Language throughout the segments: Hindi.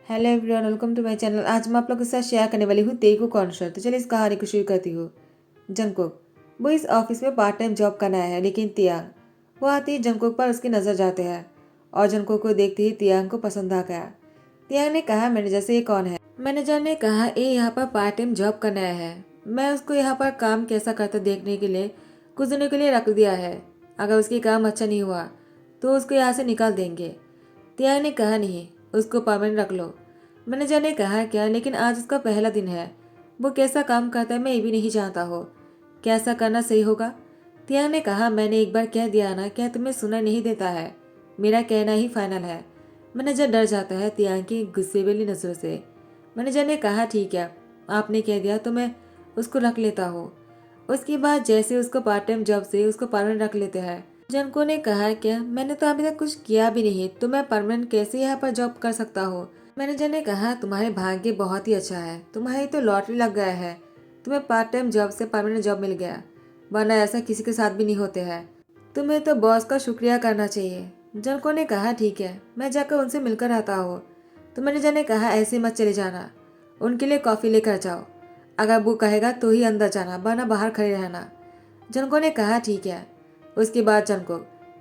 Hello everyone, welcome to my channel. आज मैं आप लोगों के साथ शेयर करने वाली हूँ तेगू कॉन्सर्ट। तो चलिए इस कहानी को शुरू करती हूँ। जंगकुक वो इस ऑफिस में पार्ट टाइम जॉब करना है, लेकिन तियांग वो आते ही जंगकुक पर उसकी नज़र जाते हैं और जंगकुक को देखते ही तियांग को पसंद आ गया। तियांग ने कहा, मैनेजर से ये कौन है? मैनेजर ने कहा, ये यहाँ पर पार्ट टाइम जॉब करना है। मैं उसको यहाँ पर काम कैसा करता देखने के लिए कुछ दिनों के लिए रख दिया है। अगर उसकी काम अच्छा नहीं हुआ तो उसको यहाँ से निकाल देंगे। तियांग ने कहा, नहीं, उसको परमानेंट रख लो। मैनेजर ने कहा, क्या? लेकिन आज उसका पहला दिन है। वो कैसा काम करता है मैं ये भी नहीं जानता हो। क्या ऐसा करना सही होगा? तियांग ने कहा, मैंने एक बार कह दिया ना, क्या तुम्हें सुना नहीं देता है? मेरा कहना ही फाइनल है। मैनेजर डर जाता है तियांग की गुस्से वाली नजरों से। मैनेजर ने कहा, ठीक है, आपने कह दिया तो मैं उसको रख लेता हूँ। उसके बाद जैसे उसको पार्ट टाइम जॉब से उसको परमानेंट रख लेते हैं। जनको ने कहा, क्या? मैंने तो अभी तक कुछ किया भी नहीं, तो मैं परमानेंट कैसे यहाँ पर जॉब कर सकता हूँ? मैनेजर ने कहा, तुम्हारे भाग्य बहुत ही अच्छा है, तुम्हारी तो लॉटरी लग गया है। तुम्हें पार्ट टाइम जॉब से परमानेंट जॉब मिल गया, वरना ऐसा किसी के साथ भी नहीं होते हैं। तुम्हें तो बॉस का शुक्रिया करना चाहिए। जनको ने कहा, ठीक है, मैं जाकर उनसे मिलकर आता हूँ। तो मैनेजर ने कहा, ऐसे मत चले जाना, उनके लिए कॉफ़ी लेकर जाओ। अगर वो कहेगा तो ही अंदर जाना, वरना बाहर खड़े रहना। जनको ने कहा, ठीक है। उसके बाद जनको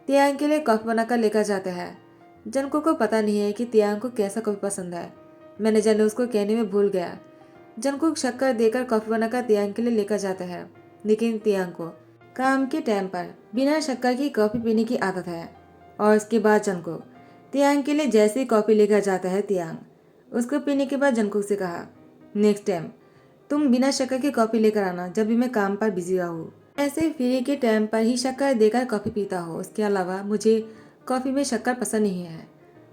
तियांग के लिए कॉफ़ी बनाकर लेकर जाते हैं। जनको को पता नहीं है कि तियांग को कैसा कॉफ़ी पसंद है। मैनेजर ने उसको कहने में भूल गया। जनको शक्कर देकर कॉफ़ी बनाकर तियांग के लिए लेकर जाता है, लेकिन तियांग को काम के टाइम पर बिना शक्कर की कॉफ़ी पीने की आदत है। और उसके बाद जनको तियांग के लिए जैसे ही कॉफ़ी लेकर जाता है, तियांग उसको पीने के बाद जनको से कहा, नेक्स्ट टाइम तुम बिना शक्कर की कॉफ़ी लेकर आना जब भी मैं काम पर बिजी रहूँ। ऐसे फ्री के टाइम पर ही शक्कर देकर कॉफ़ी पीता हो, उसके अलावा मुझे कॉफ़ी में शक्कर पसंद नहीं है।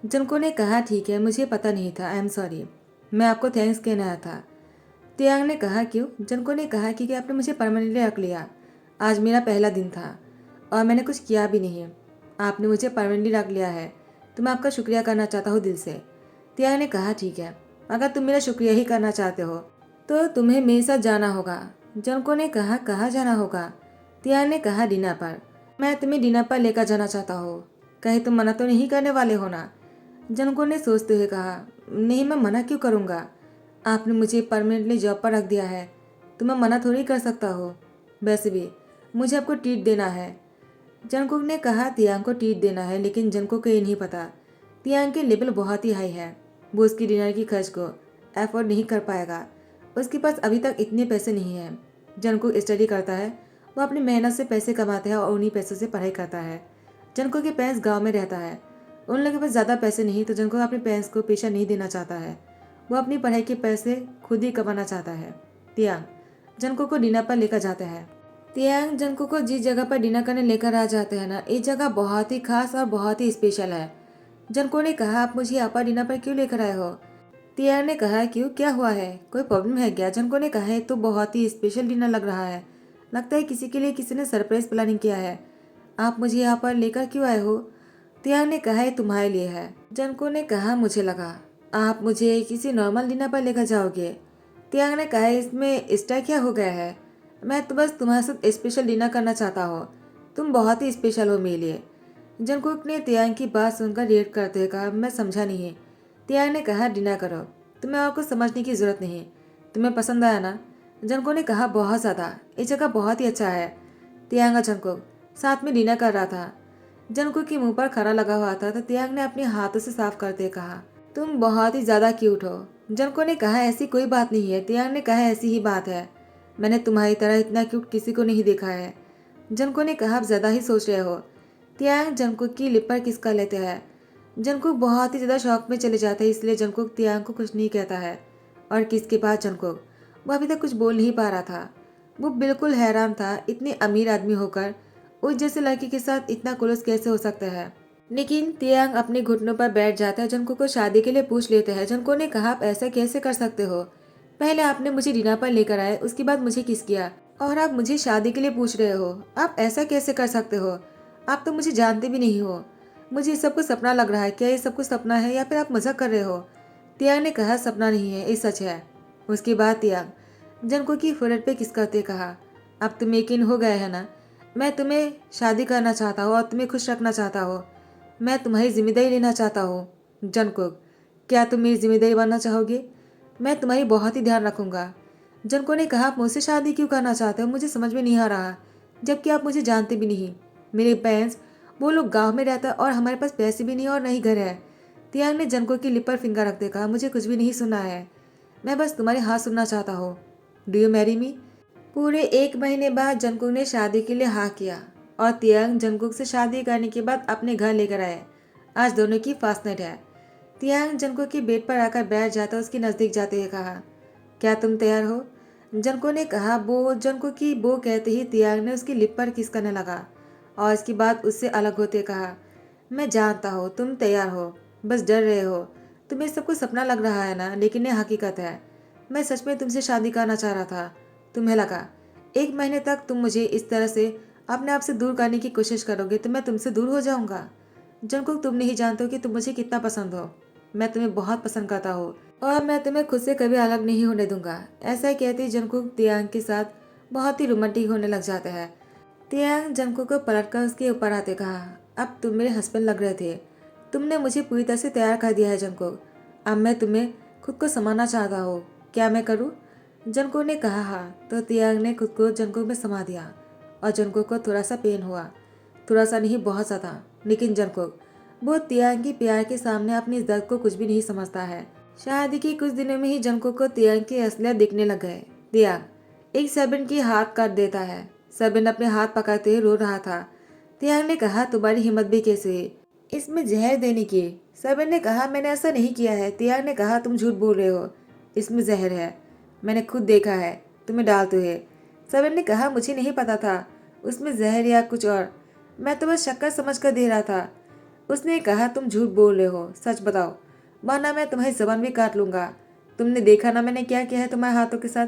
जनको ने कहा, ठीक है, मुझे पता नहीं था, आई एम सॉरी, मैं आपको थैंक्स कहना आया था। तियांग ने कहा, क्यों? जनको ने कहा कि आपने मुझे परमानेंटली रख लिया। आज मेरा पहला दिन था और मैंने कुछ किया भी नहीं। आपने मुझे परमानेंटली रख लिया है, तो मैं आपका शुक्रिया करना चाहता हूँ दिल से। तियांग ने कहा, ठीक है, अगर तुम मेरा शुक्रिया ही करना चाहते हो तो तुम्हें मेरे साथ जाना होगा। जनको ने कहा, कहाँ जाना होगा? तियांग ने कहा, डिनर पर। मैं तुम्हें डिनर पर लेकर जाना चाहता हूँ, कहीं तुम मना तो नहीं करने वाले हो ना? जनको ने सोचते हुए कहा, नहीं, मैं मना क्यों करूँगा? आपने मुझे परमानेंटली जॉब पर रख दिया है, तो मैं मना थोड़ी कर सकता हूँ। वैसे भी मुझे आपको ट्रीट देना है। जंगकुक ने कहा, तियांग को ट्रीट देना है, लेकिन जंगकुक को ये नहीं पता तियांग के लेवल बहुत ही हाई है। वो उसकी डिनर की खर्च को एफोर्ड नहीं कर पाएगा। उसके पास अभी तक इतने पैसे नहीं हैं। जंगकुक स्टडी करता है, वो अपनी मेहनत से पैसे कमाते हैं और उन्हीं पैसों से पढ़ाई करता है। जंगकुक के पेरेंट्स गाँव में रहता है, उन लोगों के पास ज़्यादा पैसे नहीं, तो जंगकुक अपने पेरेंट्स को पेशा नहीं देना चाहता है। वो अपनी पढ़ाई के पैसे खुद ही कमाना चाहता है। तियांग जंगकुक को डिनर पर लेकर जाता है। तियांग जंगकुक को जिस जगह पर डिनर करने लेकर आ जाते हैं ना, ये जगह बहुत ही खास और बहुत ही स्पेशल है। जंगकुक ने कहा, आप मुझे यहाँ पर डिनर पर क्यों लेकर आए हो? तियांग ने कहा, क्यों, क्या हुआ है, कोई प्रॉब्लम है क्या? जंगकुक ने कहा, है तो बहुत ही स्पेशल डिनर लग रहा है, लगता है किसी के लिए किसी ने सरप्राइज प्लानिंग किया है। आप मुझे यहाँ पर लेकर क्यों आए हो? तियांग ने कहा, ये तुम्हारे लिए है। जंगकुक ने कहा, मुझे लगा आप मुझे किसी नॉर्मल डिनर पर लेकर जाओगे। तियांग ने कहा, इसमें इसका क्या हो गया है? मैं तो बस तुम्हारे साथ स्पेशल डिनर करना चाहता हूँ, तुम बहुत ही स्पेशल हो मेरे लिए। जंगकुक ने तियांग की बात सुनकर रिएक्ट करते हुए कहा, मैं समझा नहीं। तियांग ने कहा, डिनर करो, तुम्हें और कुछ समझने की जरूरत नहीं। तुम्हें पसंद आया ना? जंगकुक ने कहा, बहुत ज़्यादा, ये जगह बहुत ही अच्छा है। तियांग और जंगकुक साथ में डिनर कर रहा था। जंगकुक के मुंह पर खरा लगा हुआ था, तो तियांग ने अपने हाथों से साफ करते हुए कहा, तुम बहुत ही ज़्यादा क्यूट हो। जंगकुक ने कहा, ऐसी कोई बात नहीं है। तियांग ने कहा, ऐसी ही बात है, मैंने तुम्हारी तरह इतना क्यूट किसी को नहीं देखा है। जंगकुक ने कहा, आप ज़्यादा ही सोच रहे हो। तियांग जंगकुक की लिप पर किस कर लेते हैं। जंगकुक बहुत ही ज़्यादा शौक में चले जाते हैं, इसलिए जंगकुक तियांग को कुछ नहीं कहता है। और किसके बाद जंगकुक वो अभी तक कुछ बोल नहीं पा रहा था। वो बिल्कुल हैरान था, इतने अमीर आदमी होकर उस जैसे लड़की के साथ इतना क्लोज कैसे हो सकता है। लेकिन तियांग अपने घुटनों पर बैठ जाता है, जंगकुक को शादी के लिए पूछ लेते हैं। जंगकुक ने कहा, आप ऐसा कैसे कर सकते हो? पहले आपने मुझे डिनर पर लेकर आए, उसके बाद मुझे किस किया, और आप मुझे शादी के लिए पूछ रहे हो? आप ऐसा कैसे कर सकते हो? आप तो मुझे जानते भी नहीं हो। मुझे ये सब कुछ सपना लग रहा है। क्या ये सब कुछ सपना है या फिर आप मजाक कर रहे हो? तियांग ने कहा, सपना नहीं है, ये सच है। उसके बाद तियांग जंगकुक की फोrehead पे किस करते कहा, अब तुम यकीन हो गए है ना, मैं तुम्हें शादी करना चाहता हूँ और तुम्हें खुश रखना चाहता हूँ। मैं तुम्हारी जिम्मेदारी लेना चाहता हूँ। जंगकुक क्या तुम मेरी जिम्मेदारी बनना चाहोगे? मैं तुम्हारी बहुत ही ध्यान रखूंगा। जनको ने कहा, आप मुझसे शादी क्यों करना चाहते हो? मुझे समझ में नहीं आ रहा, जबकि आप मुझे जानते भी नहीं। मेरे पेरेंट्स, वो लोग गांव में रहता और हमारे पास पैसे भी नहीं और नहीं घर है। तियांग ने जनको की लिप पर फिंगर रखते कहा, मुझे कुछ भी नहीं सुनना है, मैं बस तुम्हारे हाथ सुनना चाहता हूँ। Do you marry me? पूरे 1 महीने बाद जंकुक ने शादी के लिए हाँ किया और तियांग जंकुक से शादी करने के बाद अपने घर लेकर आए। आज दोनों की फास्ट नाइट है। तियांग जंकुक के बेड पर आकर बैठ जाता और उसके नजदीक जाते हुए कहा, क्या तुम तैयार हो? जंको ने कहा। बो जंको की बो कहते ही तियांग ने उसकी लिप पर किस करने लगा और इसके बाद उससे अलग होते कहा, मैं जानता हूँ तुम तैयार हो, बस डर रहे हो। तुम्हें सब कुछ सपना लग रहा है ना, लेकिन ये हकीकत है। मैं सच में तुमसे शादी करना चाह रहा था। तुम्हें लगा 1 महीने तक तुम मुझे इस तरह से अपने आप से दूर करने की कोशिश करोगे तो मैं तुमसे दूर हो जाऊंगा। जंकुक, तुम नहीं जानते हो कि तुम मुझे कितना पसंद हो। मैं तुम्हें बहुत पसंद करता हूँ और मैं तुम्हें खुद से कभी अलग नहीं होने दूंगा। ऐसा ही कहते ही जंकुक तियांग के साथ बहुत ही रोमांटिक होने लग जाता है। तियांग जंकुक को पलटकर उसके ऊपर आते कहा, अब तुम मेरे हस्बैंड लग रहे थे। तुमने मुझे पूरी तरह से तैयार कर दिया है जंकुक। अब मैं तुम्हें खुद को समाना चाहता हूँ। क्या मैं करूँ? जंकुक ने कहा हाँ। तो तियांग ने खुद को जंकुक में समा दिया और जंकुक को थोड़ा सा पेन हुआ। थोड़ा सा नहीं, बहुत ज़्यादा। लेकिन जंकुक, वो तियांग की प्यार के सामने अपनी इस दर्द को कुछ भी नहीं समझता है। शादी के कुछ दिनों में ही जंकुक को तियांग की असलियत दिखने लग गए। तियांग एक सर्वेंट की हाथ काट देता है। सर्वेंट अपने हाथ पकड़ते हुए रो रहा था। तियांग ने कहा, तुम्हारी हिम्मत भी कैसे है इसमें जहर देने की? सर्वेंट ने कहा, मैंने ऐसा नहीं किया है। तियांग ने कहा, तुम झूठ बोल रहे हो, इसमें जहर है। मैंने खुद देखा है तुम्हें डालते हुए। सर्वेंट ने कहा, मुझे नहीं पता था उसमें जहर या कुछ और, मैं तो बस शक्कर समझ कर दे रहा था। उसने कहा, तुम झूठ बोल रहे हो, सच बताओ वरना मैं तुम्हारी जबान भी काट लूंगा। तुमने देखा ना मैंने क्या किया है तुम्हारे हाथों के साथ।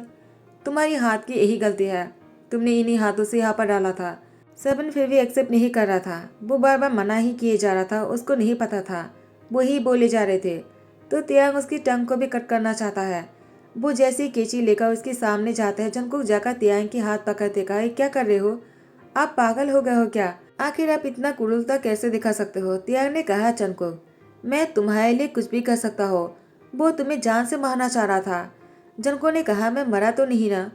तुम्हारी हाथ की यही गलती है, तुमने इन्हीं हाथों से यहाँ पर डाला था। सबन फिर भी एक्सेप्ट नहीं कर रहा था। वो बार बार मना ही किए जा रहा था, उसको नहीं पता था, वो ही बोले जा रहे थे। तो तियांग उसकी टंग को भी कट करना चाहता है। वो जैसी केची लेकर उसके सामने जाता है, जंकुक जाकर तियांग के हाथ पकड़ते कहा, क्या कर रहे हो? आप पागल हो गए हो क्या? आखिर आप इतना क्रूरता कैसे दिखा सकते हो? तियांग ने कहा, जंकुक, मैं तुम्हारे लिए कुछ भी कर सकता हूँ। वो तुम्हें जान से मारना चाह रहा था। जंको ने कहा, मैं मरा तो नहीं ना,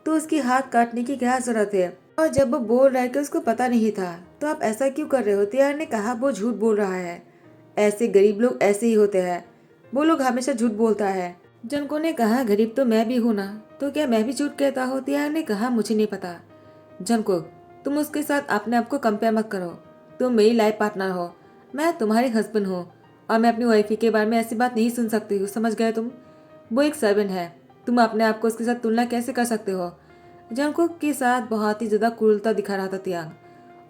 तो उसकी हाथ काटने की क्या जरूरत है? और जब वो बोल रहा है कि उसको पता नहीं था, तो आप ऐसा क्यों कर रहे हो? तियांग ने कहा, वो झूठ बोल रहा है। ऐसे गरीब लोग ऐसे ही होते हैं, वो लोग हमेशा झूठ बोलता है। जंको ने कहा, गरीब तो मैं भी हूँ ना, तो क्या मैं भी झूठ कहता हूँ? तियांग ने कहा, मुझे नहीं पता। जंको, तुम उसके साथ अपने आप को कंपेयर मत करो। तुम मेरी लाइफ पार्टनर हो, मैं तुम्हारी हस्बैंड हूँ और मैं अपनी वाइफ के बारे में ऐसी बात नहीं सुन सकती हूँ, समझ गए तुम? वो एक सर्वेंट है, तुम अपने आप को उसके साथ तुलना कैसे कर सकते हो? जंकुक के साथ बहुत ही ज्यादा क्रूरता दिखा रहा था तियांग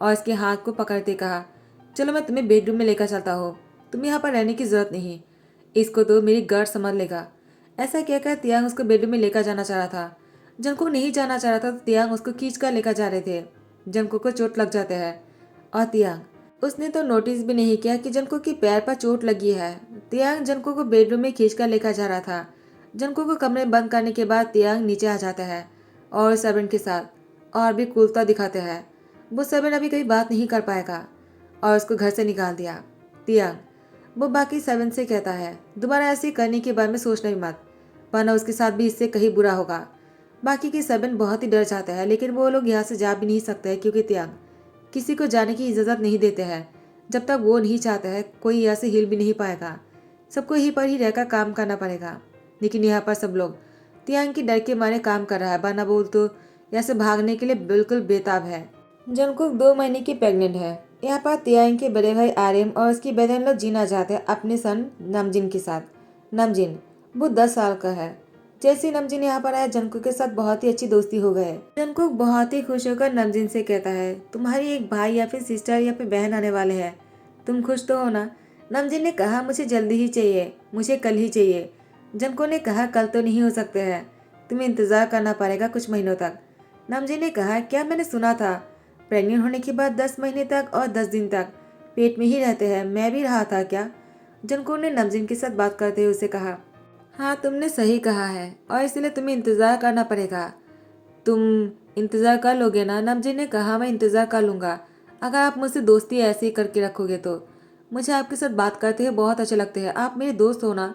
और इसके हाथ को पकड़ते कहा, चलो मैं तुम्हें बेडरूम में लेकर चलता हूँ, तुम्हें यहाँ पर रहने की जरूरत नहीं, इसको तो मेरी गर्ल समझ लेगा। ऐसा कहकर तियांग उसको बेडरूम में लेकर जाना चाह रहा था। जंकुक नहीं जाना चाह रहा था, तो तियांग उसको खींच कर लेकर जा रहे थे। जंकुक को चोट लग जाते हैं और तियांग, उसने तो नोटिस भी नहीं किया कि जंकुक की पैर पर चोट लगी है। तियांग जंकुक को बेडरूम में खींचकर लेकर जा रहा था। जंकुक को कमरे बंद करने के बाद तियांग नीचे आ जाता है और सर्वेंट के साथ और भी क्रूरता दिखाते हैं। वो सर्वेंट अभी कहीं बात नहीं कर पाएगा और उसको घर से निकाल दिया। तियांग, वो बाकी सर्वेंट से कहता है, दोबारा ऐसे करने के बारे में सोचना भी मत, वरना उसके साथ भी इससे कहीं बुरा होगा। बाकी के सर्वेंट बहुत ही डर जाते हैं, लेकिन वो लोग यहाँ से जा भी नहीं सकते हैं क्योंकि तियांग किसी को जाने की इजाज़त नहीं देते हैं। जब तक वो नहीं चाहते हैं, कोई यहाँ से हिल भी नहीं पाएगा, सबको यहीं पर ही रहकर काम करना पड़ेगा। लेकिन यहाँ पर सब लोग तियांग की डर के मारे काम कर रहा है, वरना बोल तो यहाँ से भागने के लिए बिल्कुल बेताब है। जंकुक 2 महीने की प्रेग्नेंट है। यहाँ पर तियांग के बड़े भाई आर्यम और उसकी बहन लोग जीना चाहते हैं अपने सन नमजिन के साथ। नमजिन, वो 10 साल का है। जैसे नमजिन यहाँ पर आया, जंकुक के साथ बहुत ही अच्छी दोस्ती हो गए। जंकुक बहुत ही खुश होकर नमजिन से कहता है, तुम्हारी एक भाई या फिर सिस्टर या फिर बहन आने वाले हैं, तुम खुश तो हो ना? नमजिन ने कहा, मुझे जल्दी ही चाहिए, मुझे कल ही चाहिए। जंकुक ने कहा, कल तो नहीं हो सकते हैं, तुम्हें इंतजार करना पड़ेगा कुछ महीनों तक। नमजिन ने कहा, क्या मैंने सुना था प्रेग्नेंट होने के बाद 10 महीने तक और 10 दिन तक पेट में ही रहते हैं, मैं भी रहा था क्या? जंकुक ने नमजिन के साथ बात करते हुए उसे कहा, हाँ तुमने सही कहा है और इसलिए तुम्हें इंतजार करना पड़ेगा। तुम इंतजार कर लोगे ना? नमजिन ने कहा, मैं इंतजार कर लूंगा, अगर आप मुझसे दोस्ती ऐसे ही करके रखोगे तो। मुझे आपके साथ बात करते हुए बहुत अच्छे लगते हैं, आप मेरे दोस्त हो ना,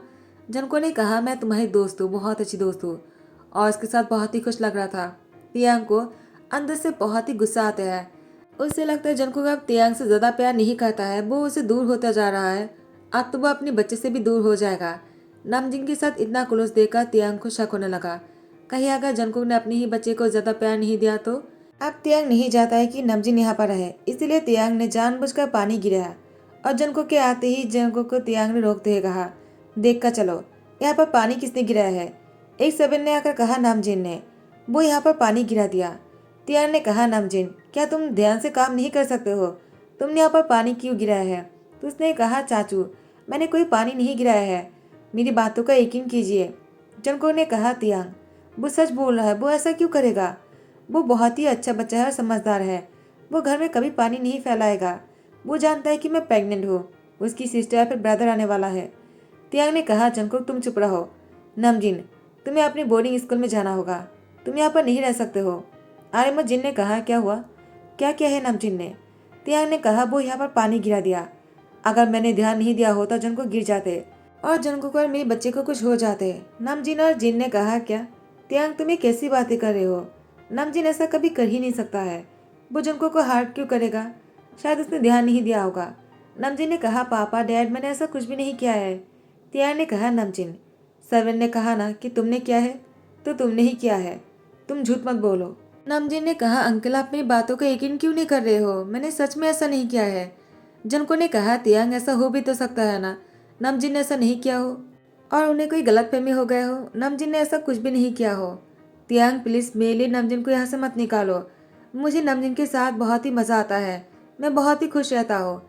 जनको ने कहा, मैं तुम्हारी दोस्त हूँ, बहुत अच्छी दोस्त हूँ और उसके साथ बहुत ही खुश लग रहा था। तियांग को अंदर से बहुत ही गुस्सा आता है। उसे लगता है जनको अब तियांग से ज़्यादा प्यार नहीं करता है, वो उसे दूर होता जा रहा है। अब तो वो अपने बच्चे से भी दूर हो जाएगा। नामजिन के साथ इतना क्लोज देखकर तियांग को शक होने लगा, कहीं अगर जनको ने अपने ही बच्चे को ज़्यादा प्यार नहीं दिया तो। अब तियांग नहीं चाहता है कि नमजिन यहाँ पर रहे, इसलिए तियांग ने जानबूझकर पानी गिराया और जनको के आते ही जनको को तियांग ने रोकते हुए कहा, देख कर चलो, यहाँ पर पानी किसने गिराया है। एक सबिन ने आकर कहा, नामजिन ने। वो यहाँ पर पानी गिरा दिया। तियांग ने कहा, नामजिन, क्या तुम ध्यान से काम नहीं कर सकते हो? तुमने यहाँ पर पानी क्यों गिराया है? तो उसने कहा, चाचू, मैंने कोई पानी नहीं गिराया है, मेरी बातों का यकीन कीजिए। जनको ने कहा, तियांग, वो सच बोल रहा है, वो ऐसा क्यों करेगा? वो बहुत ही अच्छा बच्चा है और समझदार है। वो घर में कभी पानी नहीं फैलाएगा। वो जानता है कि मैं प्रेग्नेंट हूँ, उसकी सिस्टर या फिर ब्रदर आने वाला है। तियांग ने कहा, जंकुक, तुम चुप रहो। नमजिन, तुम्हें अपनी बोर्डिंग स्कूल में जाना होगा, तुम यहाँ पर नहीं रह सकते हो। आर्यमन ने कहा, क्या हुआ? क्या क्या है नमजिन ने? तियांग ने कहा, वो यहाँ पर पानी गिरा दिया। अगर मैंने ध्यान नहीं दिया होता जंकुक गिर जाते और जंकुक और मेरे बच्चे को कुछ हो जाते। नमजिन और जिन ने कहा, क्या? तियांग, तुम ये कैसी बातें कर रहे हो? नमजिन ऐसा कभी कर ही नहीं सकता है। वो जंकुक को हार्ट क्यों करेगा? शायद उसने ध्यान नहीं दिया होगा। नमजिन ने कहा, पापा, डैड, मैंने ऐसा कुछ भी नहीं किया है। तियांग ने कहा, नमजिन, सर्वेंट ने कहा ना कि तुमने किया है, तो तुमने ही किया है, तुम झूठ मत बोलो। नमजिन ने कहा, अंकल, आप मेरी बातों का यकीन क्यों नहीं कर रहे हो? मैंने सच में ऐसा नहीं किया है। जनको ने कहा, तियांग, ऐसा हो भी तो सकता है ना, नमजिन ने ऐसा नहीं किया हो और उन्हें कोई गलतफहमी हो गया हो। नमजिन ने ऐसा कुछ भी नहीं किया हो। तियांग, प्लीज मेरे लिए नमजिन को यहाँ से मत निकालो। मुझे नमजिन के साथ बहुत ही मज़ा आता है, मैं बहुत ही खुश रहता हूँ।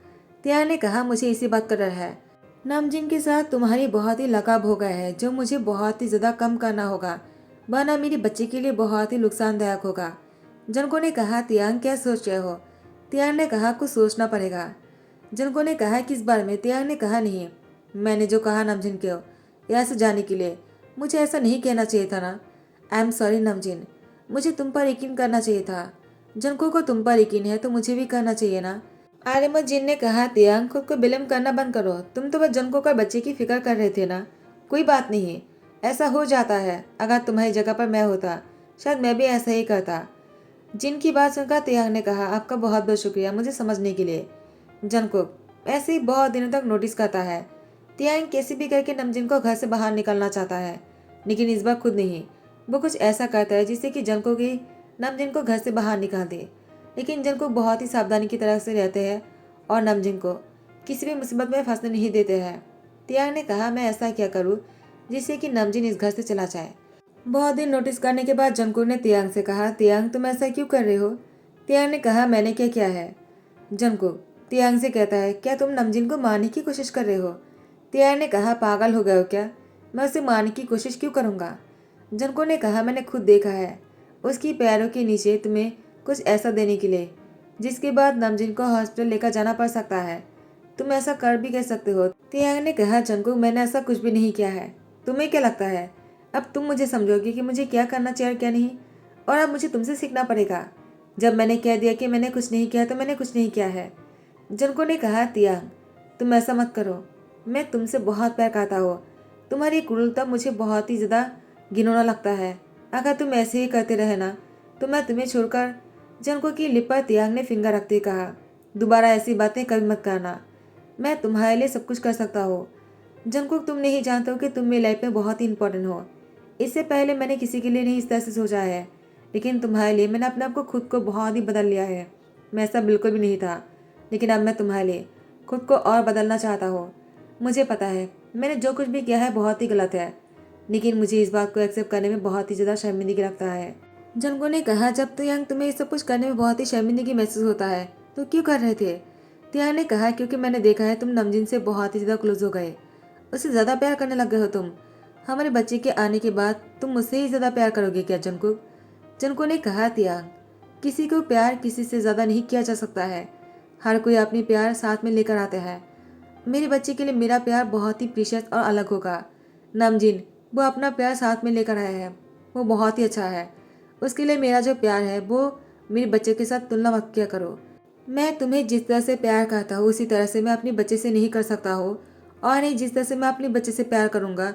तियांग ने कहा, मुझे इसी बात का डर है। नमजिन के साथ तुम्हारी बहुत ही लगाव हो गया है, जो मुझे बहुत ही ज़्यादा कम करना होगा, वरना मेरे बच्चे के लिए बहुत ही नुकसानदायक होगा। जनको ने कहा, तियांग, क्या सोच रहे हो? तियांग ने कहा, कुछ सोचना पड़ेगा। जनको ने कहा, किस बारे में? तियांग ने कहा, नहीं, मैंने जो कहा नमजिन को यहाँ से जाने के लिए, मुझे ऐसा नहीं कहना चाहिए था ना। आई एम सॉरी नमजिन, मुझे तुम पर यकीन करना चाहिए था। जनको को तुम पर यकीन है तो मुझे भी करना चाहिए ना। आर्यमन जिन ने कहा, तियांग, खुद को बिलम करना बंद करो, तुम तो बस जनको का बच्चे की फिक्र कर रहे थे ना। कोई बात नहीं, ऐसा हो जाता है। अगर तुम्हारी जगह पर मैं होता, शायद मैं भी ऐसा ही करता। जिनकी बात सुनकर तियांग ने कहा, आपका बहुत बहुत शुक्रिया मुझे समझने के लिए। जंकुक ऐसे ही बहुत दिनों तक नोटिस करता है। तियांग कैसे भी करके नमजिन को घर से बाहर निकलना चाहता है, लेकिन इस बार खुद नहीं। वो कुछ ऐसा करता है जिससे कि जंकुक ही नमजिन को घर से बाहर निकाल दे। लेकिन जंकुक बहुत ही सावधानी की तरह से रहते हैं और नमजिन को किसी भी मुसीबत में फंसने नहीं देते हैं। तियांग ने कहा, मैं ऐसा क्या करूँ जिससे कि नमजिन इस घर से चला जाए। बहुत दिन नोटिस करने के बाद जंकुक ने तियांग से कहा, तियांग, तुम ऐसा क्यों कर रहे हो? तियांग ने कहा, मैंने क्या किया है? जंकुक तियांग से कहता है, क्या तुम नमजिन को मारने की कोशिश कर रहे हो? तियांग ने कहा, पागल हो गए हो क्या? मैं उसे मारने की कोशिश क्यों करूँगा? जंकुक ने कहा, मैंने खुद देखा है उसकी पैरों के नीचे तुम्हें कुछ ऐसा देने के लिए जिसके बाद नमजिन को हॉस्पिटल लेकर जाना पड़ सकता है। तुम ऐसा कर भी कह सकते हो। तियांग ने कहा, जंकुक, मैंने ऐसा कुछ भी नहीं किया है। तुम्हें क्या लगता है अब तुम मुझे समझोगे कि मुझे क्या करना चाहिए और क्या नहीं? और अब मुझे तुमसे सीखना पड़ेगा। जब मैंने कह दिया कि मैंने कुछ नहीं किया तो मैंने कुछ नहीं किया है। जनको ने कहा, तियांग, तुम ऐसा मत करो, मैं तुमसे बहुत प्यार करता हूँ। तुम्हारी क्रूरता मुझे बहुत ही ज़्यादा घिनौना लगता है। अगर तुम ऐसे ही करते रहे ना तो मैं तुम्हें छोड़कर। जनको की लिप पर तियांग ने फिंगर रखते कहा, दोबारा ऐसी बातें कभी मत करना, मैं तुम्हारे लिए सब कुछ कर सकता हूँ। जंकुक, तुम नहीं जानते हो कि तुम मेरी लाइफ में बहुत ही इंपॉर्टेंट हो। इससे पहले मैंने किसी के लिए नहीं इस तरह से सोचा है, लेकिन तुम्हारे लिए मैंने अपने आप को खुद को बहुत ही बदल लिया है। मैं ऐसा बिल्कुल भी नहीं था, लेकिन अब मैं तुम्हारे लिए खुद को और बदलना चाहता हूँ। मुझे पता है मैंने जो कुछ भी किया है बहुत ही गलत है, लेकिन मुझे इस बात को एक्सेप्ट करने में बहुत ही ज़्यादा शर्मिंदगी लगता है। जंगो ने कहा, जब तियांग तुम्हें ये सब कुछ करने में बहुत ही शर्मिंदगी महसूस होता है तो क्यों कर रहे थे? तियांग ने कहा, क्योंकि मैंने देखा है तुम नमजिन से बहुत ही ज़्यादा क्लोज हो गए, उससे ज़्यादा प्यार करने लग गए हो तुम। हमारे बच्चे के आने के बाद तुम मुझसे ही ज़्यादा प्यार करोगे क्या जंकुक? जंकुक ने कहा, तियांग, किसी को प्यार किसी से ज़्यादा नहीं किया जा सकता है। हर कोई अपनी प्यार साथ में लेकर आता है। मेरे बच्चे के लिए मेरा प्यार बहुत ही प्रीशियस और अलग होगा। नमजिन, वो अपना प्यार साथ में लेकर आया है, वो बहुत ही अच्छा है। उसके लिए मेरा जो प्यार है वो मेरे बच्चे के साथ तुलना मत किया करो। मैं तुम्हें जिस तरह से प्यार करता हूँ उसी तरह से मैं अपने बच्चे से नहीं कर सकता हूँ, और नहीं जिस तरह से मैं अपने बच्चे से प्यार करूँगा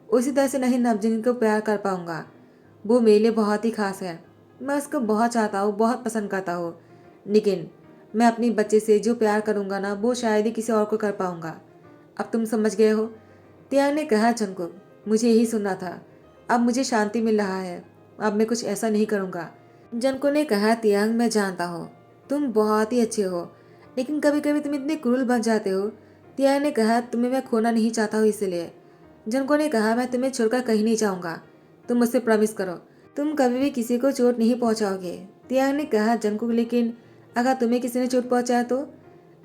उसी तरह से नहीं नवजीत को प्यार कर पाऊंगा। वो मेरे लिए बहुत ही खास है। मैं उसको बहुत चाहता हूँ, बहुत पसंद करता हूँ, लेकिन मैं अपनी बच्चे से जो प्यार करूँगा ना, वो शायद ही किसी और को कर पाऊंगा। अब तुम समझ गए हो? त्याग ने कहा। जंकुक, मुझे यही सुनना था। अब मुझे शांति मिल रहा है। अब मैं कुछ ऐसा नहीं करूँगा। जंकुक ने कहा, त्याग मैं जानता हूँ तुम बहुत ही अच्छे हो, लेकिन कभी कभी तुम इतने क्रूर बन जाते हो। त्याग ने कहा, तुम्हें मैं खोना नहीं चाहता हूँ इसलिए। जंकुक ने कहा, मैं तुम्हें छोड़कर कहीं नहीं जाऊँगा। तुम मुझसे प्रॉमिस करो, तुम कभी भी किसी को चोट नहीं पहुँचाओगे। त्याग ने कहा, जंकुक लेकिन अगर तुम्हें किसी ने चोट पहुँचाया तो?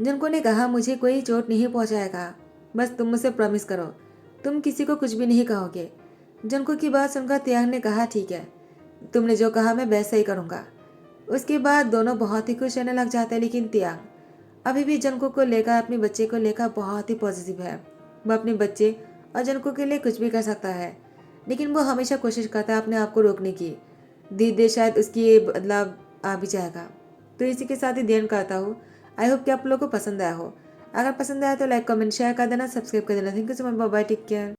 जंकुक ने कहा, मुझे कोई चोट नहीं पहुँचाएगा, बस तुम मुझसे प्रॉमिस करो तुम किसी को कुछ भी नहीं कहोगे। जंकुक की बात सुनकर त्याग ने कहा, ठीक है, तुमने जो कहा मैं वैसा ही करूँगा। उसके बाद दोनों बहुत ही खुश रहने लग जाते हैं, लेकिन त्याग अभी भी जंकुक को लेकर, अपने बच्चे को लेकर बहुत ही पॉजिटिव है। वह अपने बच्चे और जंकुक के लिए कुछ भी कर सकता है, लेकिन वो हमेशा कोशिश करता है अपने आप को रोकने की। धीरे धीरे शायद उसकी ये बदलाव आ भी जाएगा। तो इसी के साथ ही ध्यान करता हूँ। आई होप कि आप लोगों को पसंद आया हो। अगर पसंद आया तो लाइक कमेंट शेयर कर देना, सब्सक्राइब कर देना। Thank you so much, bye bye, take care.